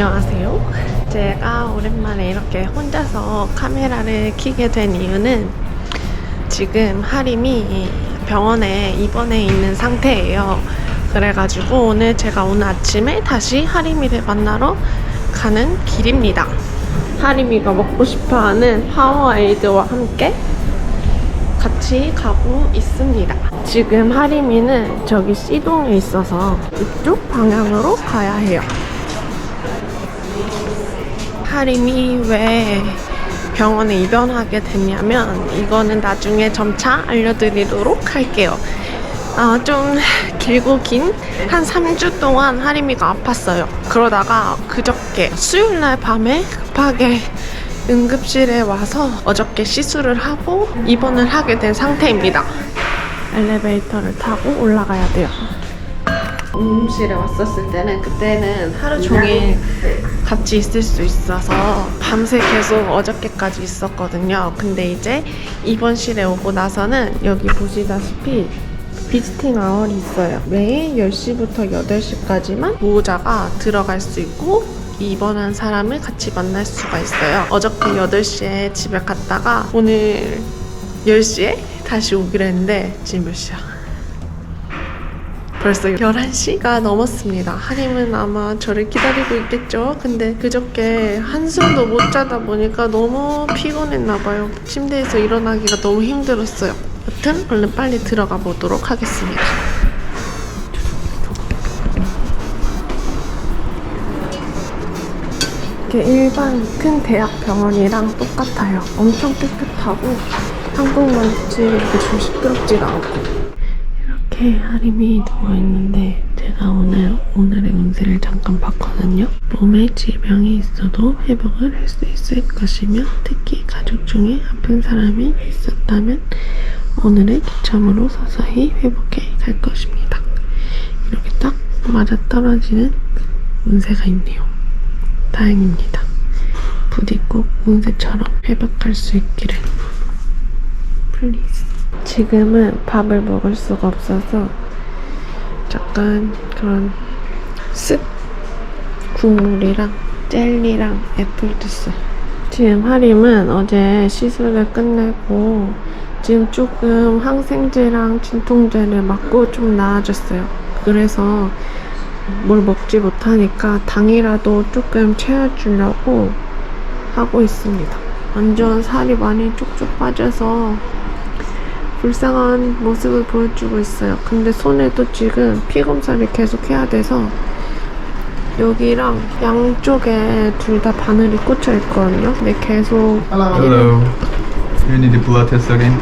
안녕하세요. 제가 오랜만에 이렇게 혼자서 카메라를 켜게 된 이유는 지금 하림이 병원에 입원해 있는 상태예요. 그래가지고 오늘 아침에 다시 하림이를 만나러 가는 길입니다. 하림이가 먹고 싶어하는 파워에이드와 함께 같이 가고 있습니다. 지금 하림이는 저기 C동에 있어서 이쪽 방향으로 가야 해요. 하림이 왜 병원에 입원하게 됐냐면 이거는 나중에 점차 알려드리도록 할게요. 좀 길고 긴 한 3주 동안 하림이가 아팠어요. 그러다가 그저께 수요일날 밤에 급하게 응급실에 와서 어저께 시술을 하고 입원을 하게 된 상태입니다. 엘리베이터를 타고 올라가야 돼요. 응급실에 왔었을 때는 그때는 하루 종일 같이 있을 수 있어서 밤새 계속 어저께까지 있었거든요. 근데 이제 입원실에 오고 나서는 여기 보시다시피 비지팅 아워이 있어요. 매일 10시부터 8시까지만 보호자가 들어갈 수 있고 입원한 사람을 같이 만날 수가 있어요. 어저께 8시에 집에 갔다가 오늘 10시에 다시 오기로 했는데 지금 몇 시야? 벌써 11시가 넘었습니다. 하림은 아마 저를 기다리고 있겠죠? 근데 그저께 한숨도 못 자다 보니까 너무 피곤했나봐요. 침대에서 일어나기가 너무 힘들었어요. 여튼 얼른 빨리 들어가 보도록 하겠습니다. 이렇게 일반 큰 대학 병원이랑 똑같아요. 엄청 깨끗하고 한국만치 이렇게 좀 시끄럽지가 않고. 이렇게 하림이 누워있는데 제가 오늘의 운세를 잠깐 봤거든요. 몸에 질병이 있어도 회복을 할 수 있을 것이며 특히 가족 중에 아픈 사람이 있었다면 오늘의 기점으로 서서히 회복해 갈 것입니다. 이렇게 딱 맞아떨어지는 운세가 있네요. 다행입니다. 부디 꼭 운세처럼 회복할 수 있기를. 플리즈. 지금은 밥을 먹을 수가 없어서 약간 그런 습 국물이랑 젤리랑 애플주스. 지금 하림은 어제 시술을 끝내고 지금 조금 항생제랑 진통제를 맞고 좀 나아졌어요. 그래서 뭘 먹지 못하니까 당이라도 조금 채워주려고 하고 있습니다. 완전 살이 많이 쪽쪽 빠져서 불쌍한 모습을 보여주고 있어요. 근데 손에도 지금 피 검사를 계속 해야 돼서 여기랑 양쪽에 둘 다 바늘이 꽂혀 있거든요. 근데 계속 Hello. You need the blood test again?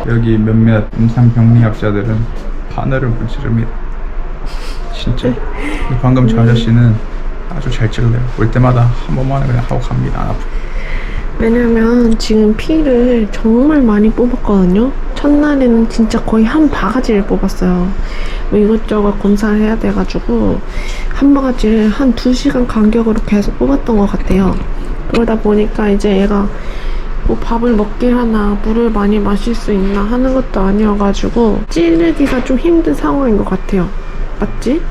여기 몇몇 임상병리학자들은 바늘을 불지릅니다. 진짜. 방금 저 아저씨는 아주 잘 찔러요. 올 때마다 한 번만에 그냥 하고 갑니다. 안 아프고. 왜냐면 지금 피를 정말 많이 뽑았거든요. 첫날에는 진짜 거의 한 바가지를 뽑았어요. 뭐 이것저것 검사를 해야 돼가지고 한 바가지를 한 2시간 간격으로 계속 뽑았던 것 같아요. 그러다 보니까 이제 얘가 뭐 밥을 먹긴 하나 물을 많이 마실 수 있나 하는 것도 아니어가지고 찌르기가 좀 힘든 상황인 것 같아요. 맞지?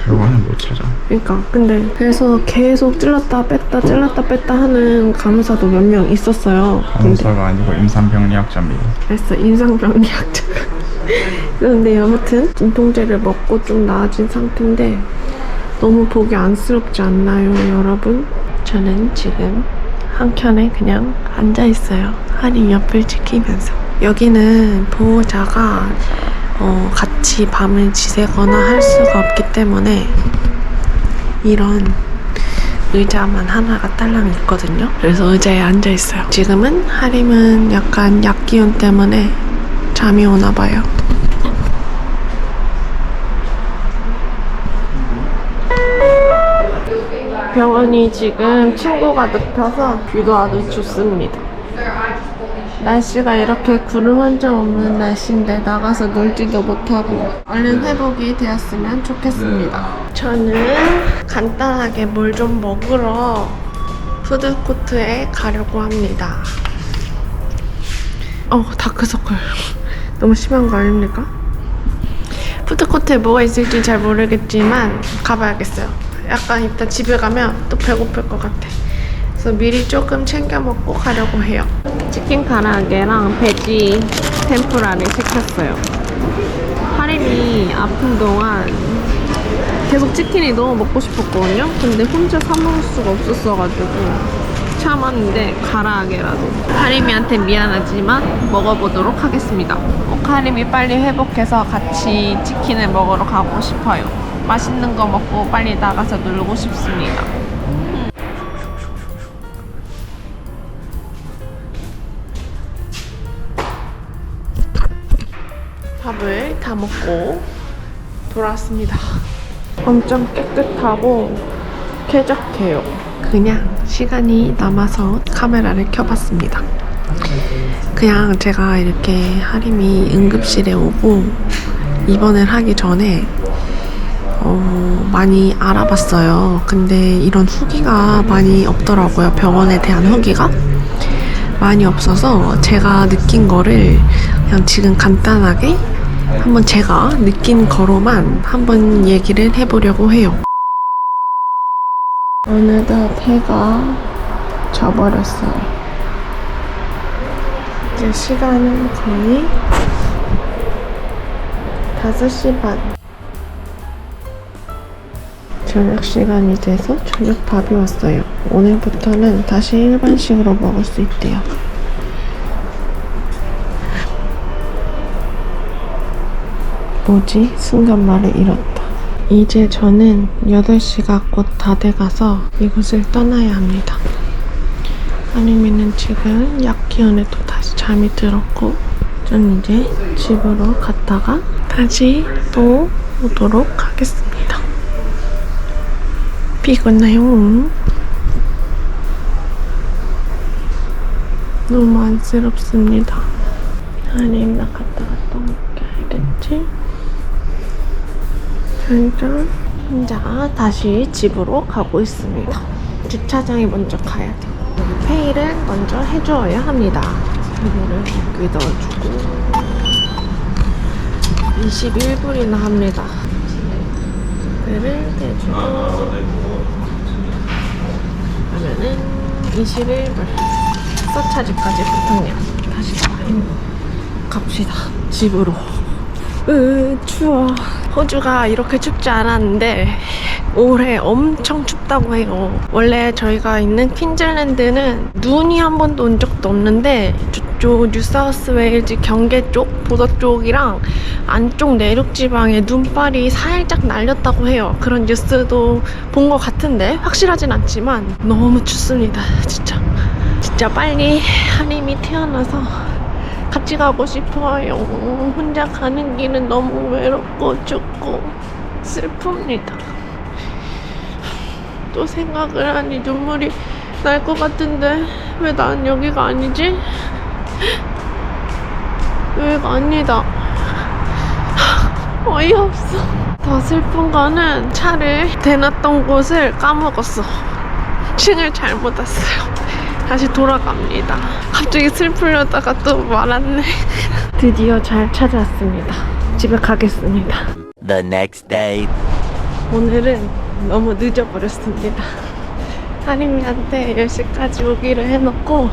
병원은 못 찾아. 그러니까 근데 그래서 계속 찔렀다 뺐다 하는 간호사도 몇 명 있었어요. 간호사가 아니고 임상병리학자입니다. 그래서 임상병리학자. 그런데 아무튼 진통제를 먹고 좀 나아진 상태인데 너무 보기 안쓰럽지 않나요, 여러분? 저는 지금 한켠에 그냥 앉아있어요. 하림 옆을 지키면서. 여기는 보호자가 같이 밤을 지새거나 할 수가 없기 때문에 이런 의자만 하나가 딸랑 있거든요. 그래서 의자에 앉아있어요. 지금은 하림은 약간 약기운 때문에 잠이 오나봐요. 병원이 지금 친구가 눕혀서 뷰도 아주 좋습니다. 날씨가 이렇게 구름 한 점 없는 날씨인데 나가서 놀지도 못하고 얼른 회복이 되었으면 좋겠습니다. 저는 간단하게 뭘 좀 먹으러 푸드코트에 가려고 합니다. 다크서클 너무 심한 거 아닙니까? 푸드코트에 뭐가 있을지 잘 모르겠지만 가봐야겠어요. 약간 이따 집에 가면 또 배고플 것 같아. 그래서 미리 조금 챙겨 먹고 가려고 해요. 치킨 가라아게랑 베지 템푸라를 시켰어요. 하림이 아픈 동안 계속 치킨이 너무 먹고 싶었거든요. 근데 혼자 사 먹을 수가 없었어가지고 참았는데 가라아게라도 하림이한테 미안하지만 먹어보도록 하겠습니다. 꼭 하림이 빨리 회복해서 같이 치킨을 먹으러 가고 싶어요. 맛있는 거 먹고 빨리 나가서 놀고 싶습니다. 밥을 다 먹고 돌아왔습니다. 엄청 깨끗하고 쾌적해요. 그냥 시간이 남아서 카메라를 켜봤습니다. 그냥 제가 이렇게 하림이 응급실에 오고 입원을 하기 전에 많이 알아봤어요. 근데 이런 후기가 많이 없더라고요. 병원에 대한 후기가 많이 없어서 제가 느낀 거를 그냥 지금 간단하게 한번 제가 느낀 거로만 한번 얘기를 해보려고 해요. 어느덧 해가 져버렸어요. 이제 시간은 거의 5시 반. 저녁 시간이 돼서 저녁 밥이 왔어요. 오늘부터는 다시 일반식으로 먹을 수 있대요. 뭐지? 순간 말을 잃었다. 이제 저는 8시가 곧 다 돼가서 이곳을 떠나야 합니다. 하림이는 지금 약 기운에 또 다시 잠이 들었고 전 이제 집으로 갔다가 다시 또 오도록 하겠습니다. 피곤해요. 너무 안쓰럽습니다. 하림 나 갔다 올게. 알겠지? 자, 다시 집으로 가고 있습니다. 주차장에 먼저 가야 돼요. 페이를 먼저 해줘야 합니다. 이거를 여기 넣어주고 21불이나 합니다. 페이를 해주고 그러면은 21불 서차지까지 붙었네요. 다시 갑시다. 집으로. 추워. 호주가 이렇게 춥지 않았는데 올해 엄청 춥다고 해요. 원래 저희가 있는 퀸즐랜드는 눈이 한 번도 온 적도 없는데 저쪽 뉴사우스웨일즈 경계 쪽, 보더 쪽이랑 안쪽 내륙 지방에 눈발이 살짝 날렸다고 해요. 그런 뉴스도 본 것 같은데 확실하진 않지만 너무 춥습니다. 진짜 빨리 하림이 태어나서 같이 가고 싶어요. 혼자 가는 길은 너무 외롭고 춥고 슬픕니다. 또 생각을 하니 눈물이 날 것 같은데 왜 난 여기가 아니지? 여기가 아니다. 어이없어. 더 슬픈 거는 차를 대놨던 곳을 까먹었어. 층을 잘못 왔어요. 다시 돌아갑니다. 갑자기 슬프려다가 또 말았네. 드디어 잘 찾아왔습니다. 집에 가겠습니다. The next day. 오늘은 너무 늦어버렸습니다. 하림이한테 10시까지 오기로 해놓고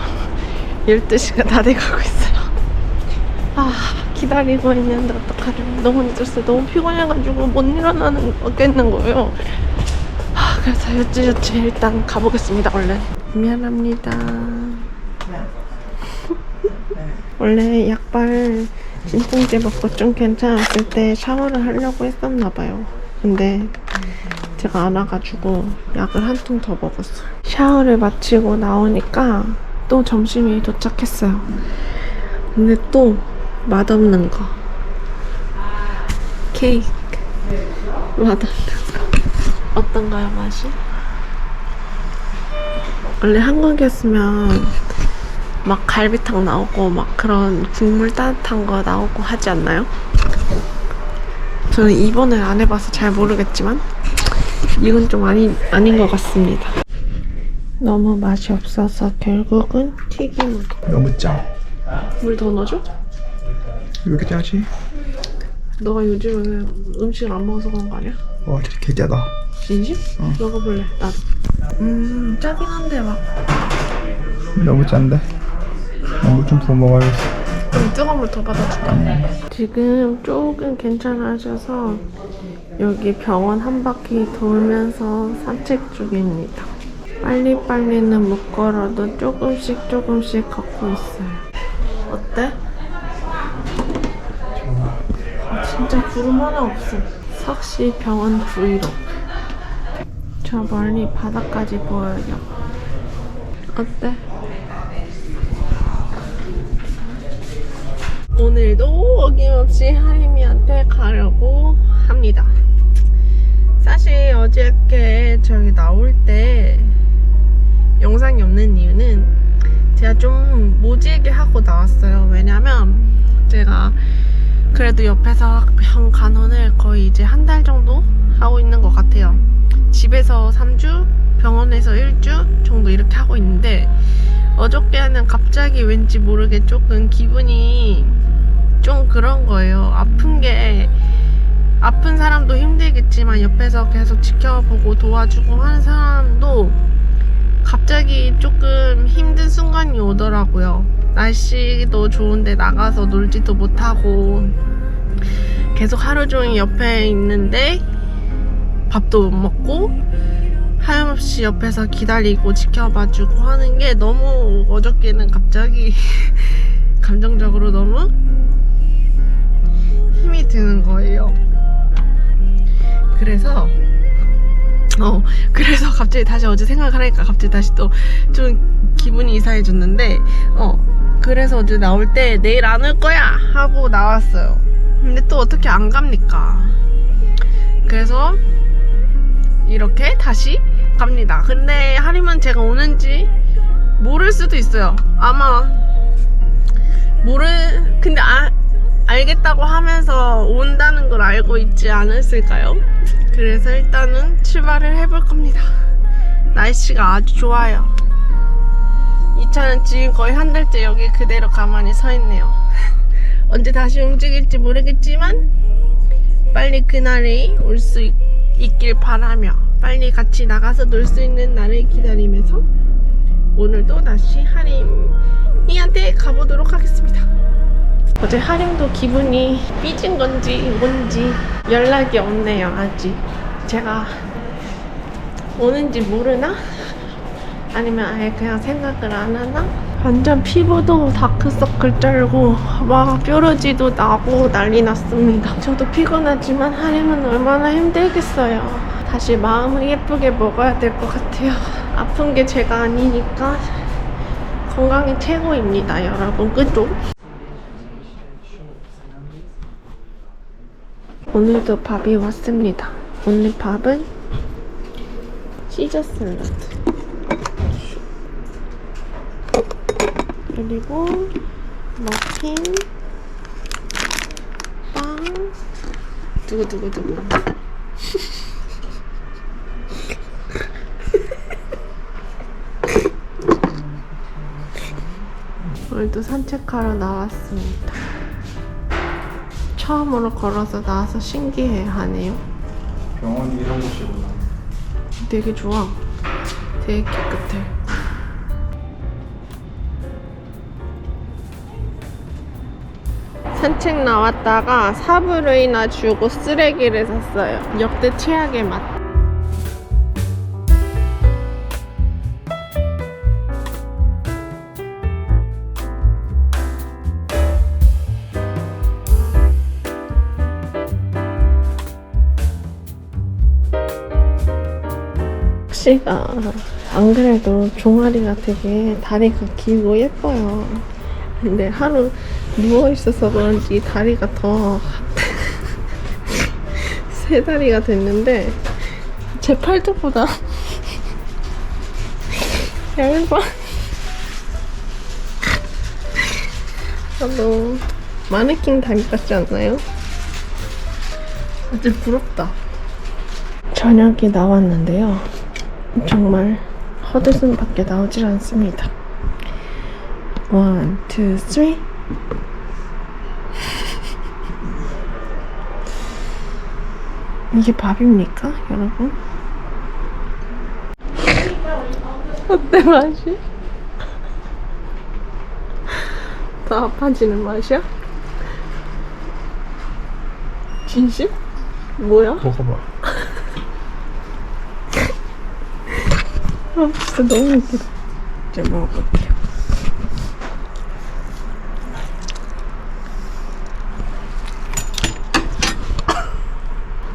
12시가 다 돼가고 있어요. 기다리고 있는데 어떡하려고. 너무 늦었어요. 너무 피곤해가지고 못 일어나겠는 거예요. 그래서 여찌저찌 일단 가보겠습니다. 얼른. 미안합니다. 원래 약발 진통제 먹고 좀 괜찮았을 때 샤워를 하려고 했었나봐요. 근데 제가 안 와가지고 약을 한 통 더 먹었어요. 샤워를 마치고 나오니까 또 점심이 도착했어요. 근데 또 맛없는 거. 케이크. 맛없는 거. 어떤가요, 맛이? 원래 한국이었으면 막 갈비탕 나오고 막 그런 국물 따뜻한 거 나오고 하지 않나요? 저는 입원을 안 해봐서 잘 모르겠지만 이건 좀 아닌 것 같습니다. 너무 맛이 없어서 결국은 튀김으로. 너무 짜. 물 더 넣어줘? 왜 이렇게 짜지? 너가 요즘에 음식 안 먹어서 그런 거 아니야? 와 진짜 개짜다. 진심? 먹어볼래 나도. 짜긴 한데 막 너무 짠데? 물 좀 부어 먹어야겠어. 뜨거운 물 더 받아줄까? 지금 조금 괜찮아져서 여기 병원 한 바퀴 돌면서 산책 중입니다. 빨리빨리는 못 걸어도 조금씩 걷고 있어요. 어때? 진짜 구름 하나 없어. 석시 병원 브이로그. 저 멀리 바다까지 보여요. 어때? 오늘도 어김없이 하림이한테 가려고 합니다. 사실 어저께 저기 나올 때 영상이 없는 이유는 제가 좀 모질게 하고 나왔어요. 왜냐면 제가 그래도 옆에서 병 간호를 거의 이제 한 달 정도 하고 있는 것 같아요. 집에서 3주, 병원에서 1주 정도 이렇게 하고 있는데 어저께는 갑자기 왠지 모르게 조금 기분이 좀 그런 거예요. 아픈 사람도 힘들겠지만 옆에서 계속 지켜보고 도와주고 하는 사람도 갑자기 조금 힘든 순간이 오더라고요. 날씨도 좋은데 나가서 놀지도 못하고 계속 하루 종일 옆에 있는데 밥도 못 먹고 하염없이 옆에서 기다리고 지켜봐주고 하는 게 너무 어저께는 갑자기 감정적으로 너무 힘이 드는 거예요. 그래서 갑자기 다시 어제 생각을 하니까 갑자기 다시 또 좀 기분이 이상해졌는데 그래서 어제 나올 때 내일 안 올 거야 하고 나왔어요. 근데 또 어떻게 안 갑니까? 그래서 이렇게 다시 갑니다. 근데 하림은 제가 오는지 모를 수도 있어요. 아마 근데 알겠다고 하면서 온다는 걸 알고 있지 않았을까요? 그래서 일단은 출발을 해볼 겁니다. 날씨가 아주 좋아요. 이 차는 지금 거의 한 달째 여기 그대로 가만히 서 있네요. 언제 다시 움직일지 모르겠지만 빨리 그날이 올 수 있길 바라며 빨리 같이 나가서 놀 수 있는 날을 기다리면서 오늘도 다시 하림이한테 가보도록 하겠습니다. 어제 하림도 기분이 삐진 건지 뭔지 연락이 없네요. 아직 제가 오는지 모르나? 아니면 아예 그냥 생각을 안 하나? 완전 피부도 다크서클 쩔고 막 뾰루지도 나고 난리 났습니다. 저도 피곤하지만 하림은 얼마나 힘들겠어요. 다시 마음을 예쁘게 먹어야 될 것 같아요. 아픈 게 제가 아니니까 건강이 최고입니다, 여러분. 그죠? 오늘도 밥이 왔습니다. 오늘 밥은 시저 샐러드 그리고 머핀, 빵, 두구두구두구. 오늘도 산책하러 나왔습니다. 처음으로 걸어서 나와서 신기해하네요. 병원이 이런 곳이구나. 되게 좋아. 되게 깨끗해. 산책 나왔다가 사브르이나 주고 쓰레기를 샀어요. 역대 최악의 맛. 씨가 안 그래도 종아리가 되게 다리가 길고 예뻐요. 근데 하루 누워있어서 그런지 다리가 더 세 다리가 됐는데 제 팔뚝보다 얇아. 너무 마네킹 다리 같지 않나요? 아주 부럽다. 저녁이 나왔는데요. 정말 헛웃음밖에 나오질 않습니다. 1, 2, 3. 이게 밥입니까, 여러분? 어때 맛이? 더 아파지는 맛이야? 진심? 뭐야? 먹어봐. 아 진짜 너무 웃기다. 이제 먹어볼게요.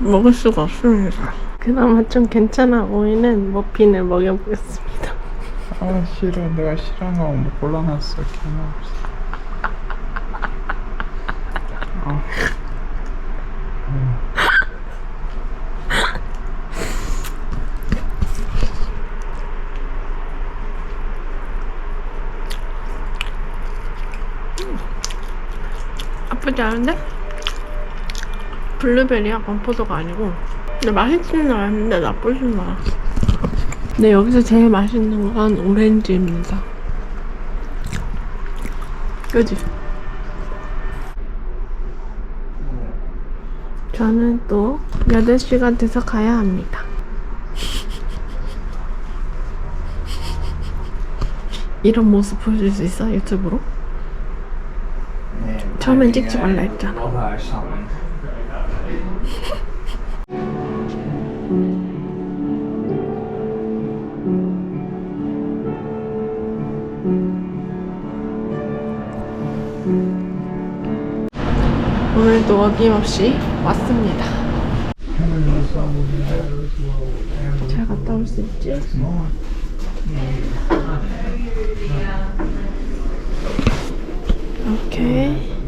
먹을 수가 없습니다. 그나마 좀 괜찮아 보이는 머핀을 먹여보겠습니다. 아 싫어. 내가 싫어한 거 뭐 골라놨어. 개나 없어. 나쁘지 않은데? 블루베리야, 건포도가 아니고. 근데 맛있지는 않은데 나쁘진 않아. 근데 여기서 제일 맛있는 건 오렌지입니다. 그지? 저는 또 8시간 돼서 가야 합니다. 이런 모습 보여줄 수 있어? 유튜브로? 처음엔 찍지 말라 했잖아. 오늘도 어김없이 왔습니다. 잘 갔다 올 수 있지? 오케이.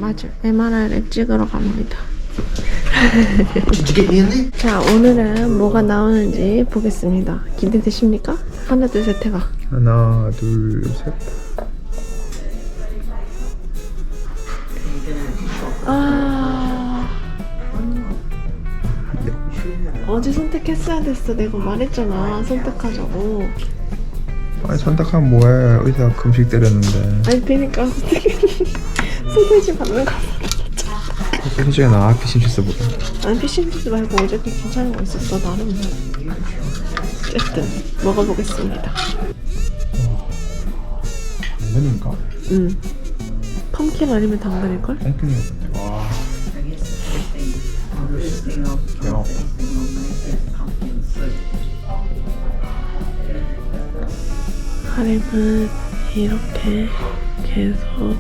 맞아. MRI를 찍으러 갑니다. 자, 오늘은 뭐가 나오는지 보겠습니다. 기대되십니까? 하나, 둘, 셋 해봐. 하나, 둘, 셋. 어제 선택했어야 됐어. 내가 말했잖아. 선택하자고. 아니 선택하면 뭐해. 의사 금식 때렸는데. 아니, 그니까 소세지 받는 거. 소시지가 나 피심치스보다. 아니, 피쉬앤칩스 말고 어제도 괜찮은 거 있었어, 나름. 어쨌든 먹어보겠습니다. 당근인가? 펌킨 아니면 당근일걸? 펌킨이 와. 대박. 하림은 이렇게 계속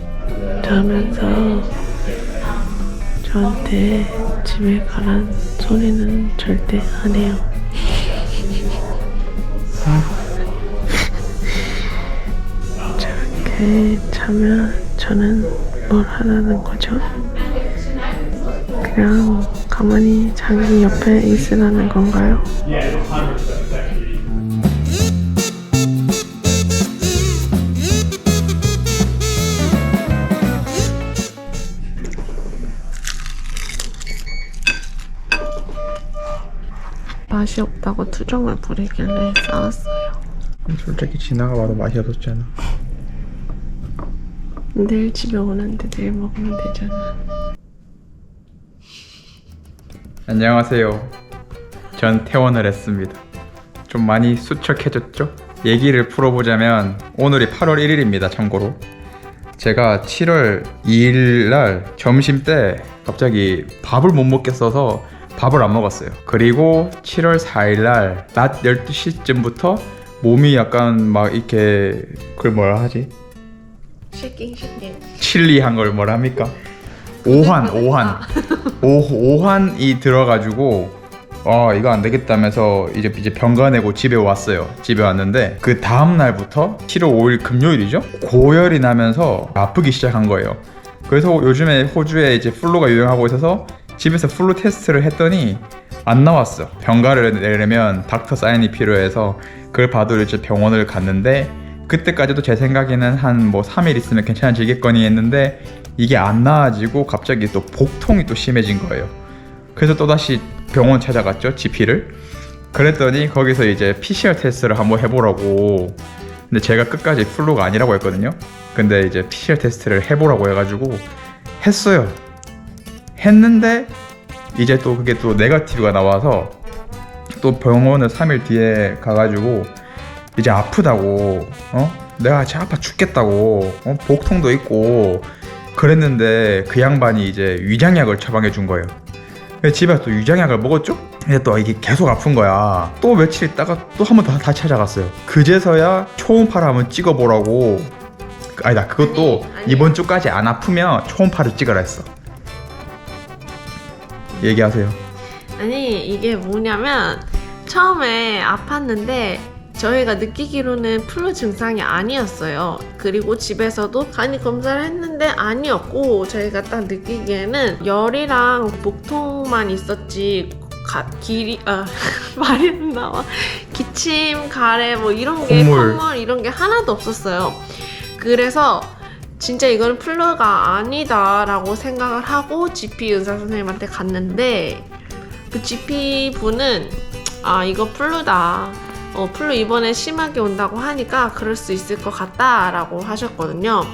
자면서 저한테 집에 가란 소리는 절대 안 해요. 저렇게 자면 저는 뭘 하라는 거죠? 그냥 가만히 자기 옆에 있으라는 건가요? 맛이 없다고 투정을 부리길래 싸웠어요. 솔직히 지나가 봐도 맛이 없었잖아. 내일 집에 오는데 내일 먹으면 되잖아. 안녕하세요. 전 퇴원을 했습니다. 좀 많이 수척해졌죠? 얘기를 풀어보자면 오늘이 8월 1일입니다. 참고로 제가 7월 2일 날 점심 때 갑자기 밥을 못 먹겠어서 밥을 안 먹었어요. 그리고 7월 4일 날 낮 12시쯤부터 몸이 약간 막 이렇게 그걸 뭐라 하지? 쉐킹 칠리한 걸 뭐라 합니까? 오한이 들어가지고 이거 안 되겠다면서 이제 병가 내고 집에 왔어요. 집에 왔는데 그 다음 날부터 7월 5일 금요일이죠? 고열이 나면서 아프기 시작한 거예요. 그래서 요즘에 호주에 이제 플루가 유행하고 있어서 집에서 플루 테스트를 했더니 안 나왔어. 병가를 내려면 닥터 사인이 필요해서 그걸 받으러 이제 병원을 갔는데 그때까지도 제 생각에는 한 뭐 3일 있으면 괜찮아지겠거니 했는데 이게 안 나아지고 갑자기 또 복통이 또 심해진 거예요. 그래서 또다시 병원 찾아갔죠. GP를. 그랬더니 거기서 이제 PCR 테스트를 한번 해보라고. 근데 제가 끝까지 플루가 아니라고 했거든요. 근데 이제 PCR 테스트를 해보라고 해가지고 했어요. 했는데 이제 또 그게 또 네거티브가 나와서 또 병원을 3일 뒤에 가가지고 이제 아프다고, 내가 진짜 아파 죽겠다고, 복통도 있고 그랬는데 그 양반이 이제 위장약을 처방해 준 거예요. 그래서 집에 또 위장약을 먹었죠? 근데 또 이게 계속 아픈 거야. 또 며칠 있다가 또 한 번 더 다 찾아갔어요. 그제서야 초음파를 한번 찍어보라고. 아니다, 그것도 아니. 이번 주까지 안 아프면 초음파를 찍으라 했어. 얘기하세요. 아니 이게 뭐냐면 처음에 아팠는데 저희가 느끼기로는 플루 증상이 아니었어요. 그리고 집에서도 간이 검사를 했는데 아니었고 저희가 딱 느끼기에는 열이랑 복통만 있었지 말이 안 나와. 기침, 가래 뭐 이런 게 콧물 이런 게 하나도 없었어요. 그래서 진짜 이거는 플루가 아니다라고 생각을 하고 GP 의사 선생님한테 갔는데 그 GP 분은 이거 플루다. 플루 이번에 심하게 온다고 하니까 그럴 수 있을 것 같다라고 하셨거든요.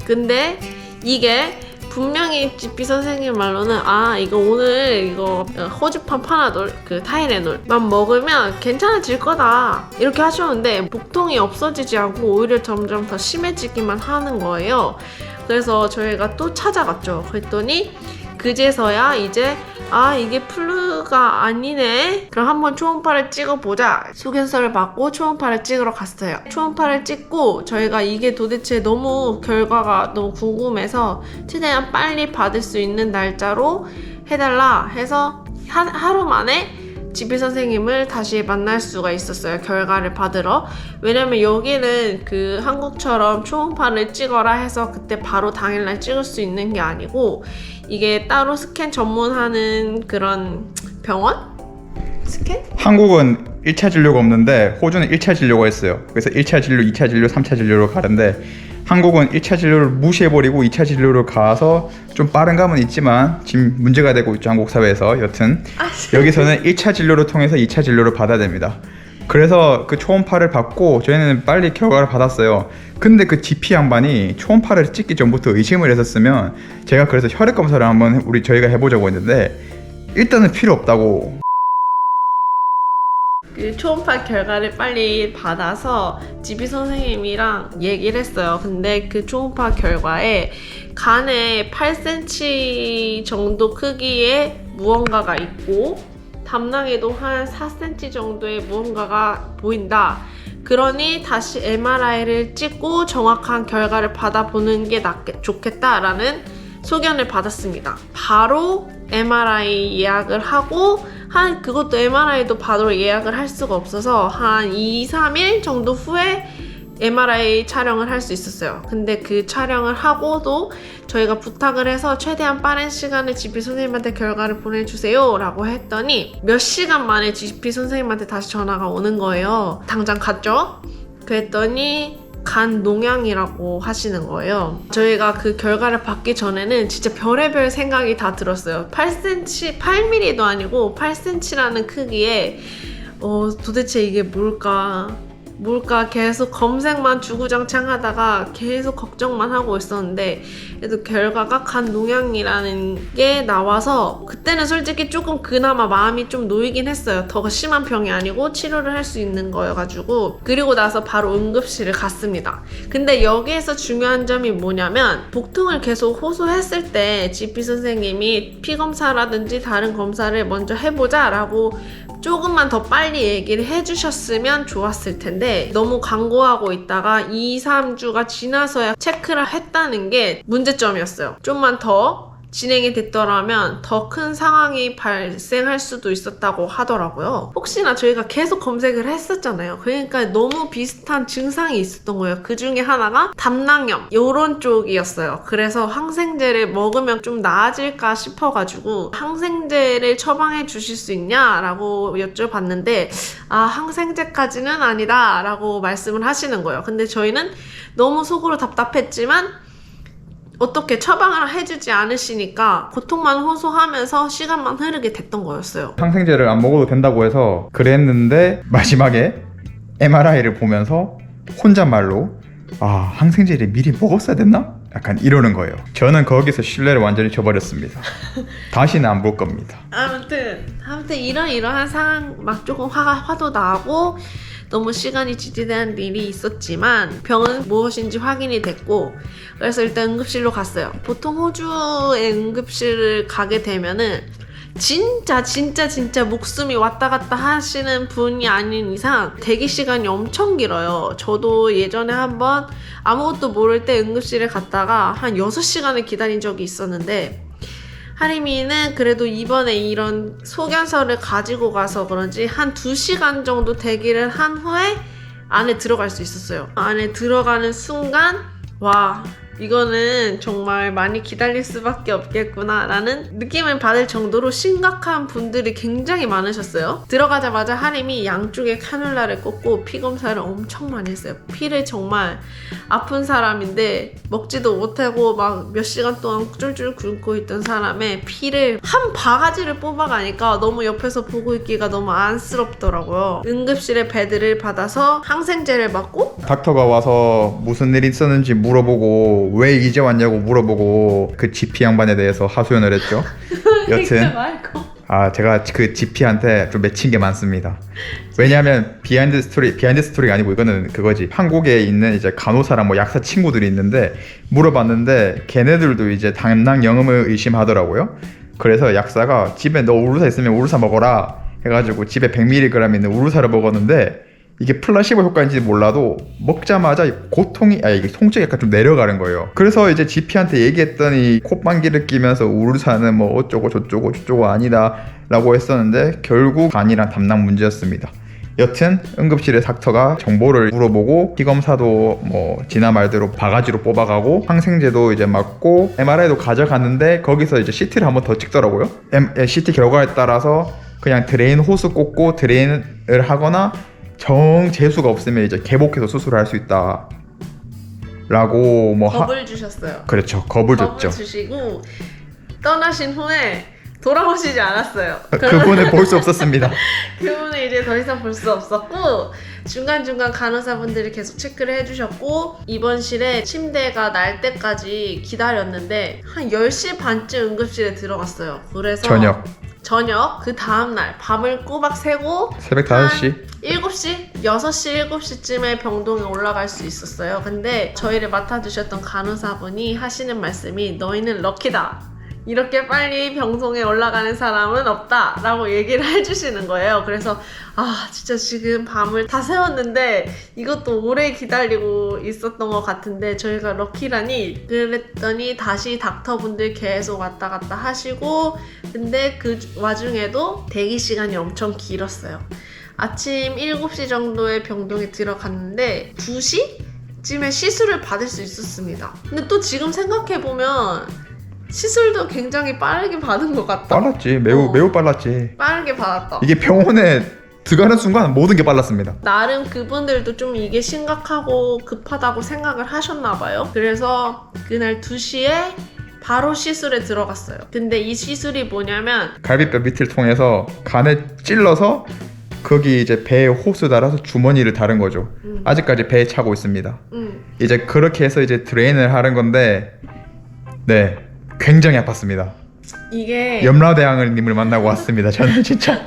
근데 이게 분명히 GP 선생님 말로는 이거 오늘 이거 호주판 파나돌 그 타이레놀만 먹으면 괜찮아질 거다 이렇게 하셨는데 복통이 없어지지 않고 오히려 점점 더 심해지기만 하는 거예요. 그래서 저희가 또 찾아갔죠. 그랬더니 그제서야 이제 이게 플루가 아니네. 그럼 한번 초음파를 찍어보자. 소견서를 받고 초음파를 찍으러 갔어요. 초음파를 찍고 저희가 이게 도대체 너무 결과가 너무 궁금해서 최대한 빨리 받을 수 있는 날짜로 해달라 해서 하루 만에 GP 선생님을 다시 만날 수가 있었어요. 결과를 받으러. 왜냐면 여기는 그 한국처럼 초음파를 찍어라 해서 그때 바로 당일날 찍을 수 있는 게 아니고 이게 따로 스캔 전문하는 그런 병원? 스캔? 한국은 1차 진료가 없는데 호주는 1차 진료가 있어요. 그래서 1차 진료, 2차 진료, 3차 진료로 가는데 한국은 1차 진료를 무시해버리고 2차 진료로 가서 좀 빠른 감은 있지만 지금 문제가 되고 있죠. 한국 사회에서. 여튼 여기서는 1차 진료를 통해서 2차 진료를 받아야 됩니다. 그래서 그 초음파를 받고 저희는 빨리 결과를 받았어요. 근데 그 GP 양반이 초음파를 찍기 전부터 의심을 했었으면 제가 그래서 혈액 검사를 한번 저희가 해보자고 했는데 일단은 필요 없다고. 그 초음파 결과를 빨리 받아서 GP 선생님이랑 얘기를 했어요. 근데 그 초음파 결과에 간에 8cm 정도 크기의 무언가가 있고 담낭에도 한 4cm 정도의 무언가가 보인다. 그러니 다시 MRI를 찍고 정확한 결과를 받아보는 게 좋겠다라는 소견을 받았습니다. 바로 MRI 예약을 하고 그것도 MRI도 바로 예약을 할 수가 없어서 한 2, 3일 정도 후에 MRI 촬영을 할 수 있었어요. 근데 그 촬영을 하고도 저희가 부탁을 해서 최대한 빠른 시간에 GP 선생님한테 결과를 보내주세요 라고 했더니 몇 시간 만에 GP 선생님한테 다시 전화가 오는 거예요. 당장 갔죠? 그랬더니 간 농양이라고 하시는 거예요. 저희가 그 결과를 받기 전에는 진짜 별의별 생각이 다 들었어요. 8cm, 8mm도 아니고 8cm라는 크기에 도대체 이게 뭘까 계속 검색만 주구장창 하다가 계속 걱정만 하고 있었는데 그래도 결과가 간 농양이라는 게 나와서 그때는 솔직히 조금 그나마 마음이 좀 놓이긴 했어요. 더 심한 병이 아니고 치료를 할 수 있는 거여가지고. 그리고 나서 바로 응급실을 갔습니다. 근데 여기에서 중요한 점이 뭐냐면 복통을 계속 호소했을 때 GP 선생님이 피검사라든지 다른 검사를 먼저 해보자 라고 조금만 더 빨리 얘기를 해주셨으면 좋았을 텐데 너무 광고하고 있다가 2, 3주가 지나서야 체크를 했다는 게 문제점이었어요. 좀만 더 진행이 됐더라면 더 큰 상황이 발생할 수도 있었다고 하더라고요. 혹시나 저희가 계속 검색을 했었잖아요. 그러니까 너무 비슷한 증상이 있었던 거예요. 그 중에 하나가 담낭염 이런 쪽이었어요. 그래서 항생제를 먹으면 좀 나아질까 싶어가지고 항생제를 처방해 주실 수 있냐라고 여쭤봤는데 항생제까지는 아니다 라고 말씀을 하시는 거예요. 근데 저희는 너무 속으로 답답했지만 어떻게 처방을 해주지 않으시니까 고통만 호소하면서 시간만 흐르게 됐던 거였어요. 항생제를 안 먹어도 된다고 해서 그랬는데 마지막에 MRI를 보면서 혼잣말로 항생제를 미리 먹었어야 됐나? 약간 이러는 거예요. 저는 거기서 신뢰를 완전히 줘버렸습니다. 다시는 안 볼 겁니다. 아무튼 이러한 상황 막 조금 화도 나고 너무 시간이 지체된 일이 있었지만 병은 무엇인지 확인이 됐고 그래서 일단 응급실로 갔어요. 보통 호주의 응급실을 가게 되면은 진짜 목숨이 왔다 갔다 하시는 분이 아닌 이상 대기 시간이 엄청 길어요. 저도 예전에 한번 아무것도 모를 때 응급실에 갔다가 한 6시간을 기다린 적이 있었는데 하림이는 그래도 이번에 이런 소견서를 가지고 가서 그런지 한 2시간 정도 대기를 한 후에 안에 들어갈 수 있었어요. 안에 들어가는 순간 와 이거는 정말 많이 기다릴 수밖에 없겠구나 라는 느낌을 받을 정도로 심각한 분들이 굉장히 많으셨어요. 들어가자마자 하림이 양쪽에 카놀라를 꽂고 피 검사를 엄청 많이 했어요. 피를 정말 아픈 사람인데 먹지도 못하고 막 몇 시간 동안 쫄쫄 굶고 있던 사람의 피를 한 바가지를 뽑아가니까 너무 옆에서 보고 있기가 너무 안쓰럽더라고요. 응급실에 배드를 받아서 항생제를 맞고 닥터가 와서 무슨 일이 있었는지 물어보고 왜 이제 왔냐고 물어보고 그 GP 양반에 대해서 하소연을 했죠. 여튼 제가 그 GP한테 좀 맺힌 게 많습니다. 왜냐하면 비하인드 스토리가 아니고 이거는 그거지. 한국에 있는 이제 간호사랑 뭐 약사 친구들이 있는데 물어봤는데 걔네들도 이제 담낭 영음을 의심하더라고요. 그래서 약사가 집에 너 우루사 있으면 우루사 먹어라 해가지고 집에 100mg 있는 우루사를 먹었는데 이게 플라시보 효과인지 몰라도 먹자마자 이게 통증이 약간 좀 내려가는 거예요. 그래서 이제 GP한테 얘기했더니 콧방귀를 끼면서 우루사는 뭐 어쩌고 저쩌고 아니다 라고 했었는데 결국 간이랑 담낭 문제였습니다. 여튼 응급실에 닥터가 정보를 물어보고 피검사도 뭐 지나 말대로 바가지로 뽑아가고 항생제도 이제 맞고 MRI도 가져갔는데 거기서 이제 CT를 한번 더 찍더라고요. CT 결과에 따라서 그냥 드레인 호스 꽂고 드레인을 하거나 정 재수가 없으면 이제 개복해서 수술을 할 수 있다 라고 뭐 겁을 주셨어요. 그렇죠. 겁을 줬죠. 주시고 떠나신 후에 돌아오시지 않았어요. 그분을 볼 수 없었습니다. 그분을 이제 더 이상 볼 수 없었고 중간중간 간호사분들이 계속 체크를 해주셨고 입원실에 침대가 날 때까지 기다렸는데 한 10시 반쯤 응급실에 들어갔어요. 그래서 저녁 그 다음날 밤을 꼬박 새고 새벽 5시? 7시? 6시, 7시쯤에 병동에 올라갈 수 있었어요. 근데 저희를 맡아주셨던 간호사분이 하시는 말씀이 너희는 럭키다. 이렇게 빨리 병동에 올라가는 사람은 없다 라고 얘기를 해주시는 거예요. 그래서 진짜 지금 밤을 다 새웠는데 이것도 오래 기다리고 있었던 것 같은데 저희가 럭키라니 그랬더니 다시 닥터분들 계속 왔다 갔다 하시고 근데 그 와중에도 대기 시간이 엄청 길었어요. 아침 7시 정도에 병동에 들어갔는데 2시쯤에 시술을 받을 수 있었습니다. 근데 또 지금 생각해보면 시술도 굉장히 빠르게 받은 것 같다. 빨랐지. 매우 빨랐지. 빠르게 받았다. 이게 병원에 들어가는 순간 모든 게 빨랐습니다. 나름 그분들도 좀 이게 심각하고 급하다고 생각을 하셨나 봐요. 그래서 그날 2시에 바로 시술에 들어갔어요. 근데 이 시술이 뭐냐면 갈비뼈 밑을 통해서 간에 찔러서 거기 이제 배에 호스 달아서 주머니를 다른 거죠. 아직까지 배에 차고 있습니다. 이제 그렇게 해서 이제 드레인을 하는 건데 네. 굉장히 아팠습니다. 이게 염라대왕님을 만나고 왔습니다. 저는 진짜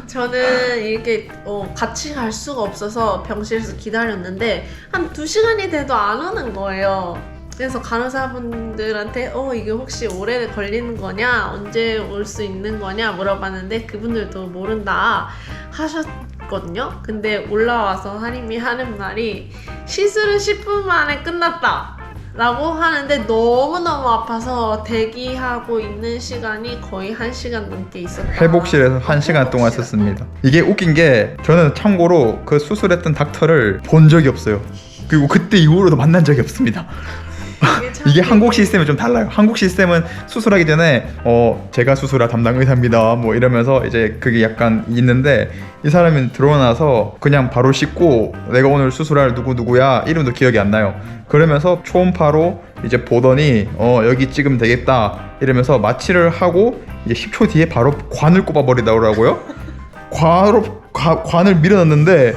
저는 이렇게 같이 갈 수가 없어서 병실에서 기다렸는데 한 2시간이 돼도 안 오는 거예요. 그래서 간호사분들한테 이게 혹시 오래 걸리는 거냐? 언제 올 수 있는 거냐? 물어봤는데 그분들도 모른다 하셨거든요. 근데 올라와서 하림이 하는 말이 시술은 10분 만에 끝났다 라고 하는데 너무너무 아파서 대기하고 있는 시간이 거의 1시간 넘게 있었다. 회복실에서 1시간 동안 썼습니다. 이게 웃긴 게 저는 참고로 그 수술했던 닥터를 본 적이 없어요. 그리고 그때 이후로도 만난 적이 없습니다. 이게 한국 시스템은 좀 달라요. 한국 시스템은 수술하기 전에 제가 수술할 담당 의사입니다 뭐 이러면서 이제 그게 약간 있는데, 이 사람은 들어오고 나서 그냥 바로 씻고 내가 오늘 수술할 누구누구야 이름도 기억이 안 나요. 그러면서 초음파로 이제 보더니 여기 찍으면 되겠다 이러면서 마취를 하고 이제 10초 뒤에 바로 관을 꼽아버리더라고요. 관을 밀어넣는데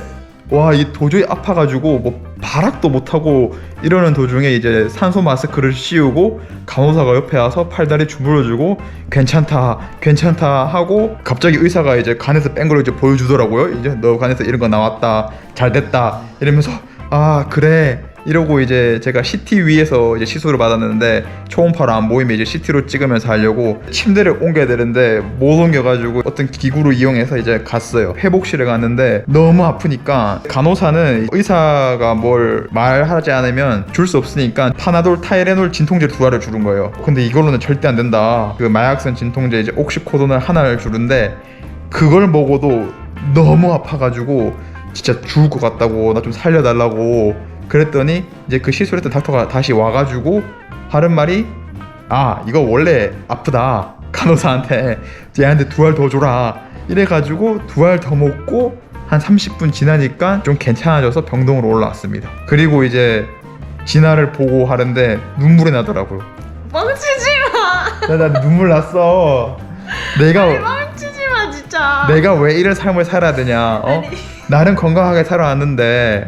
와, 이 도저히 아파가지고 뭐 발악도 못하고 이러는 도중에 이제 산소 마스크를 씌우고 간호사가 옆에 와서 팔다리 주물러주고 괜찮다 괜찮다 하고, 갑자기 의사가 이제 간에서 뺀 걸 이제 보여주더라고요. 이제 너 간에서 이런 거 나왔다 잘 됐다 이러면서 아 그래 이러고, 이제 제가 CT 위에서 이제 시술을 받았는데 초음파로 안 보이면 이제 CT로 찍으면서 하려고 침대를 옮겨야 되는데 못 옮겨가지고 어떤 기구를 이용해서 이제 갔어요. 회복실에 갔는데 너무 아프니까 간호사는 의사가 뭘 말하지 않으면 줄 수 없으니까 파나돌, 타이레놀 진통제 2알을 주는 거예요. 근데 이걸로는 절대 안 된다. 그 마약성 진통제 이제 옥시코돈을 하나를 주는데 그걸 먹어도 너무 아파가지고 진짜 죽을 것 같다고, 나 좀 살려달라고 그랬더니 이제 그 시술했던 닥터가 다시 와가지고 하는 말이, 아 이거 원래 아프다 간호사한테 얘한테 2알 더 줘라 이래가지고 2알 더 먹고 한 30분 지나니까 좀 괜찮아져서 병동으로 올라왔습니다. 그리고 이제 진아를 보고 하는데 눈물이 나더라고요. 멍치지 마. 나 눈물 났어. 내가 멍치지 마 진짜. 내가 왜 이런 삶을 살아야 되냐? 나는 건강하게 살아왔는데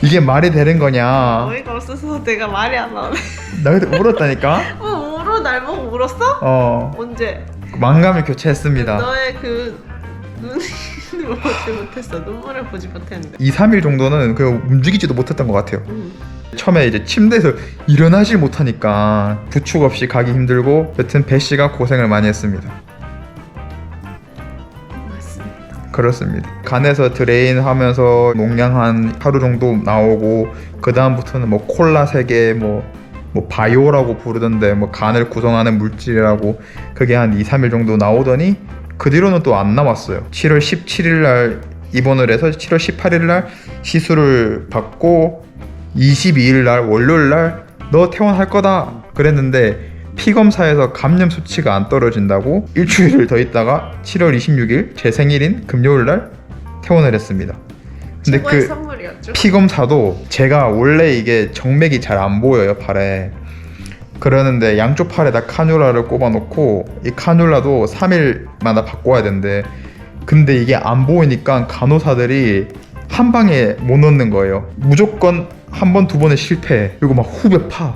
이게 말이 되는 거냐? 어이가 없어서 내가 말이 안 나오네. 나 그때 울었다니까? 울어? 날 보고 울었어? 언제? 망감을 교체했습니다. 너의 그 눈을 보지 못했어. 눈물을 보지 못했는데. 2, 3일 정도는 그냥 움직이지도 못했던 것 같아요. 처음에 이제 침대에서 일어나질 못하니까 부축 없이 가기 힘들고, 여튼 배 씨가 고생을 많이 했습니다. 그렇습니다. 간에서 드레인 하면서 농양 한 하루 정도 나오고, 그 다음부터는 뭐 콜라 3개 뭐 바이오라고 부르던데 뭐 간을 구성하는 물질이라고, 그게 한 2, 3일 정도 나오더니 그 뒤로는 또 안 나왔어요. 7월 17일 날 입원을 해서 7월 18일 날 시술을 받고 22일 날 월요일 날 너 퇴원할 거다 그랬는데, 피검사에서 감염 수치가 안 떨어진다고 일주일을 더 있다가 7월 26일 제 생일인 금요일 날 퇴원을 했습니다. 근데 최고의 그 선물이었죠. 피검사도 제가 원래 이게 정맥이 잘 안 보여요, 팔에. 그러는데 양쪽 팔에다 카뉴라를 꼽아놓고 이 카뉴라도 3일마다 바꿔야 된대. 근데 이게 안 보이니까 간호사들이 한 방에 못 넣는 거예요. 무조건 한 번, 2번에 실패해. 그리고 막 후배 파.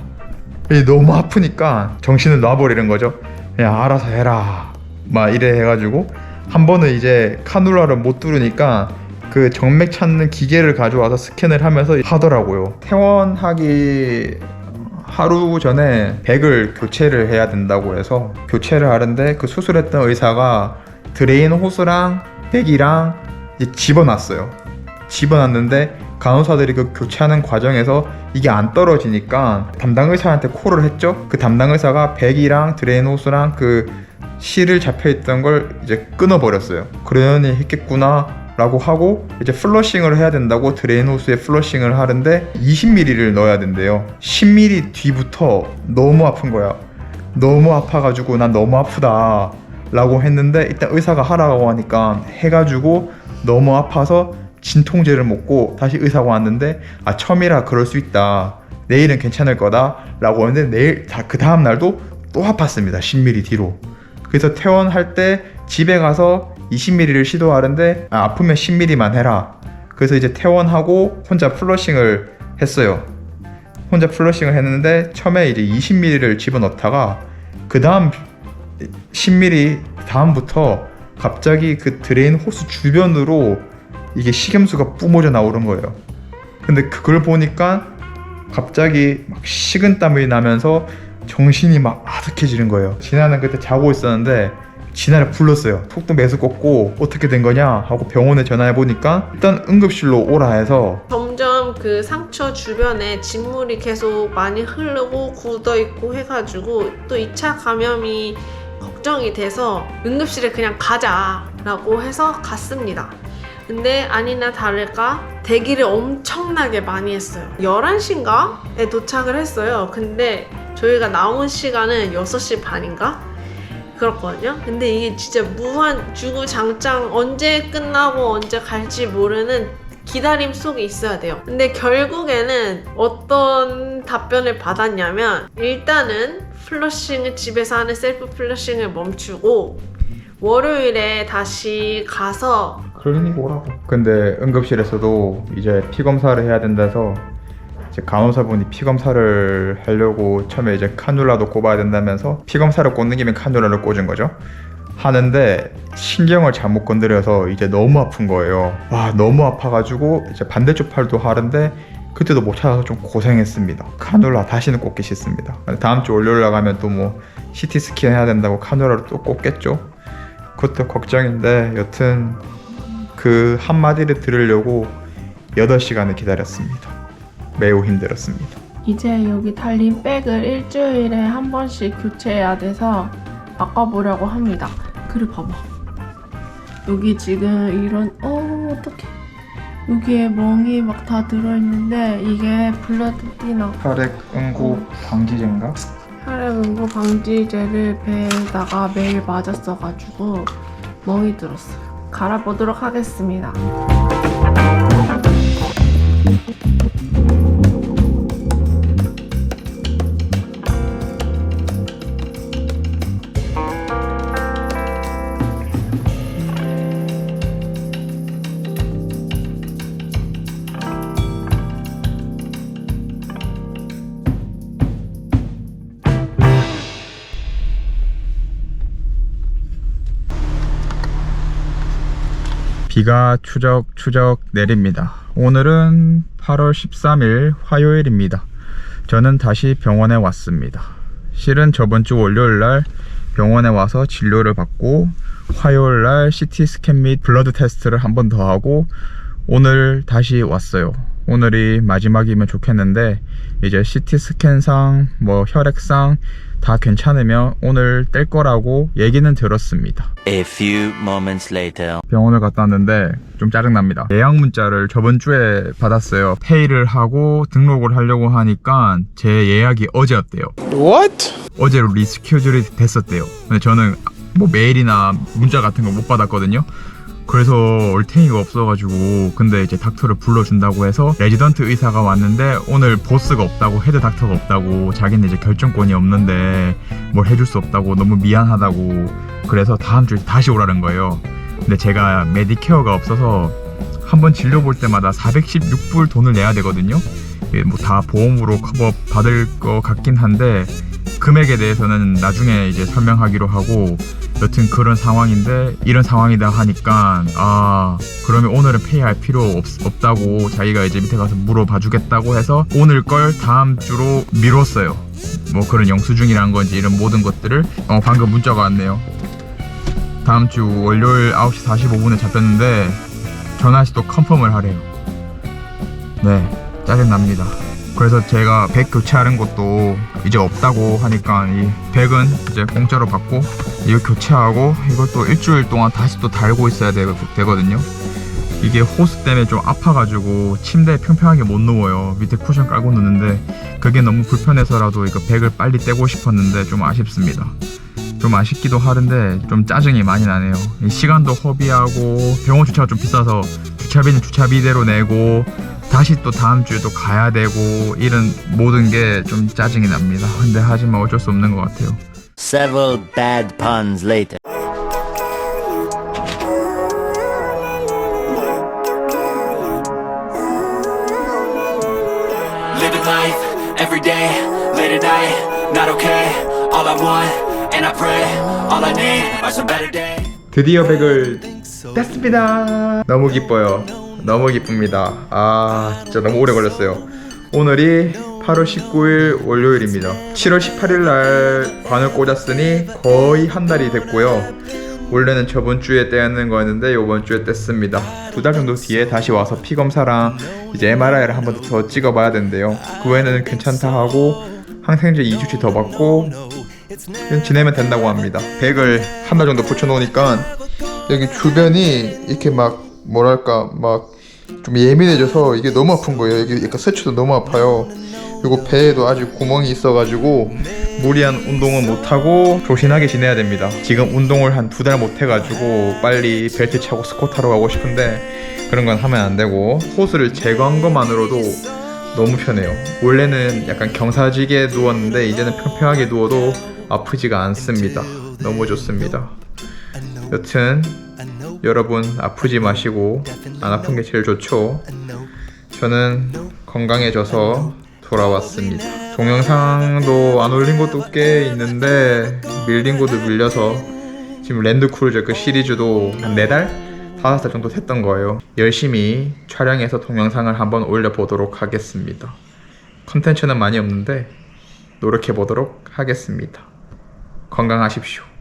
너무 아프니까 정신을 놔버리는 거죠. 그냥 알아서 해라 막 이래 해가지고, 한 번은 이제 카누라를 못 뚫으니까 그 정맥 찾는 기계를 가져와서 스캔을 하면서 하더라고요. 퇴원하기 하루 전에 백을 교체를 해야 된다고 해서 교체를 하는데, 그 수술했던 의사가 드레인 호스랑 백이랑 이제 집어놨어요. 집어놨는데 간호사들이 그 교체하는 과정에서 이게 안 떨어지니까 담당 의사한테 콜을 했죠. 그 담당 의사가 백이랑 드레인 호스랑 그 실을 잡혀있던 걸 이제 끊어버렸어요. 그러니 했겠구나 라고 하고, 이제 플러싱을 해야 된다고 드레인 호스에 플러싱을 하는데 20ml를 넣어야 된대요. 10ml 뒤부터 너무 아픈 거야. 너무 아파가지고 난 너무 아프다 라고 했는데, 일단 의사가 하라고 하니까 해가지고 너무 아파서 진통제를 먹고 다시 의사가 왔는데, 아 처음이라 그럴 수 있다, 내일은 괜찮을 거다 라고 했는데, 내일 그 다음 날도 또 아팠습니다. 10ml 뒤로. 그래서 퇴원할 때 집에 가서 20ml를 시도하는데, 아프면 10ml만 해라. 그래서 이제 퇴원하고 혼자 플러싱을 했어요. 혼자 플러싱을 했는데 처음에 이제 20ml를 집어넣다가 그 다음 10ml 다음부터 갑자기 그 드레인 호스 주변으로 이게 식염수가 뿜어져 나오는 거예요. 근데 그걸 보니까 갑자기 막 식은땀이 나면서 정신이 막 아득해지는 거예요. 진아는 그때 자고 있었는데 진아를 불렀어요. 속도 매수 꺾고 어떻게 된 거냐 하고 병원에 전화해 보니까 일단 응급실로 오라 해서, 점점 그 상처 주변에 진물이 계속 많이 흐르고 굳어 있고 해가지고 또 2차 감염이 걱정이 돼서 응급실에 그냥 가자라고 해서 갔습니다. 근데 아니나 다를까 대기를 엄청나게 많이 했어요. 11시인가에 도착을 했어요. 근데 저희가 나온 시간은 6시 반인가? 그렇거든요. 근데 이게 진짜 무한 주구장창 언제 끝나고 언제 갈지 모르는 기다림 속에 있어야 돼요. 근데 결국에는 어떤 답변을 받았냐면 일단은 플러싱을 집에서 하는 셀프 플러싱을 멈추고 월요일에 다시 가서 클리닉 오라고. 근데 응급실에서도 이제 피 검사를 해야 된다서 이제 간호사분이 피 검사를 하려고 처음에 이제 카눌라도 꼽아야 된다면서 피 검사를 꽂는 김에 카눌라를 꽂은 거죠. 하는데 신경을 잘못 건드려서 이제 너무 아픈 거예요. 와, 너무 아파가지고 이제 반대쪽 팔도 하는데 그때도 못 찾아서 좀 고생했습니다. 카눌라 다시는 꽂기 싫습니다. 다음 주 월요일 나가면 또 뭐 CT 스캔 해야 된다고 카눌라를 또 꽂겠죠. 그것도 걱정인데 여튼 그 한마디를 들으려고 8시간을 기다렸습니다. 매우 힘들었습니다. 이제 여기 달린 백을 일주일에 한 번씩 교체해야 돼서 바꿔보려고 합니다. 그래 봐봐. 여기 지금 이런 어떡해. 여기에 멍이 막 다 들어있는데 이게 블러드 티너 혈액 응고 방지제인가? 혈액 응고 방지제를 배에다가 매일 맞았어가지고 멍이 들었어요. 갈아보도록 하겠습니다. 비가 추적추적 내립니다. 오늘은 8월 13일 화요일입니다. 저는 다시 병원에 왔습니다. 실은 저번 주 월요일날 병원에 와서 진료를 받고 화요일날 CT 스캔 및 블러드 테스트를 한 번 더 하고 오늘 다시 왔어요. 오늘이 마지막이면 좋겠는데 이제 CT 스캔상 뭐 혈액상 다 괜찮으면 오늘 뗄 거라고 얘기는 들었습니다. A few moments later. 병원을 갔다 왔는데 좀 짜증납니다. 예약 문자를 저번 주에 받았어요. 페이를 하고 등록을 하려고 하니까 제 예약이 어제였대요. What? 어제로 리스케줄이 됐었대요. 근데 저는 뭐 메일이나 문자 같은 거 못 받았거든요. 그래서 얼탱이가 없어가지고 근데 이제 닥터를 불러준다고 해서 레지던트 의사가 왔는데 오늘 보스가 없다고, 헤드 닥터가 없다고, 자기는 이제 결정권이 없는데 뭘 해줄 수 없다고, 너무 미안하다고, 그래서 다음 주에 다시 오라는 거예요. 근데 제가 메디케어가 없어서 한 번 진료 볼 때마다 416불 돈을 내야 되거든요. 뭐 다 보험으로 커버 받을 것 같긴 한데 금액에 대해서는 나중에 이제 설명하기로 하고, 여튼 그런 상황인데 이런 상황이다 하니까 그러면 오늘은 페이할 필요 없다고 자기가 이제 밑에 가서 물어봐 주겠다고 해서 오늘 걸 다음 주로 미뤘어요. 뭐 그런 영수증이란 건지 이런 모든 것들을 방금 문자가 왔네요. 다음 주 월요일 9시 45분에 잡혔는데 전화해서 또 컨펌을 하래요. 네, 짜증납니다. 그래서 제가 100 교체하는 것도 이제 없다고 하니까 이 100은 이제 공짜로 받고 이거 교체하고 이것도 일주일 동안 다시 또 달고 있어야 되거든요. 이게 호스 때문에 좀 아파가지고 침대에 평평하게 못 누워요. 밑에 쿠션 깔고 누는데 그게 너무 불편해서라도 이거 100을 빨리 떼고 싶었는데 좀 아쉽습니다. 좀 아쉽기도 하는데 좀 짜증이 많이 나네요. 시간도 허비하고 병원 주차가 좀 비싸서 주차비는 주차비대로 내고 다시 또 다음 주에 또 가야 되고 이런 모든 게 좀 짜증이 납니다. 근데 하지만 어쩔 수 없는 것 같아요. Several bad puns later. Living life, every day, late at night, not okay. All I want, and I pray, all I need are some better days. 드디어 100을 뗐습니다. 너무 기뻐요. 너무 기쁩니다. 진짜 너무 오래 걸렸어요. 오늘이 8월 19일 월요일입니다. 7월 18일 날 관을 꽂았으니 거의 한 달이 됐고요. 원래는 저번 주에 떼는 거였는데 이번 주에 뗐습니다. 2달 정도 뒤에 다시 와서 피 검사랑 이제 MRI를 한 번 더 찍어봐야 된대요. 그 외에는 괜찮다 하고 항생제 2주치 더 받고 지내면 된다고 합니다. 100을 한 달 정도 붙여놓으니까 여기 주변이 이렇게 막 뭐랄까 막 좀 예민해져서 이게 너무 아픈 거예요. 이게 약간 세추도 너무 아파요. 그리고 배에도 아직 구멍이 있어가지고 무리한 운동은 못하고 조신하게 지내야 됩니다. 지금 운동을 한 2달 못해가지고 빨리 벨트 차고 스쿼트하러 가고 싶은데 그런 건 하면 안 되고, 호스를 제거한 것만으로도 너무 편해요. 원래는 약간 경사지게 누웠는데 이제는 평평하게 누워도 아프지가 않습니다. 너무 좋습니다. 여튼 여러분 아프지 마시고, 안 아픈 게 제일 좋죠. 저는 건강해져서 돌아왔습니다. 동영상도 안 올린 것도 꽤 있는데 밀린 것도 밀려서 지금 랜드크루저 그 시리즈도 한 4달? 5달 정도 됐던 거예요. 열심히 촬영해서 동영상을 한번 올려보도록 하겠습니다. 컨텐츠는 많이 없는데 노력해보도록 하겠습니다. 건강하십시오.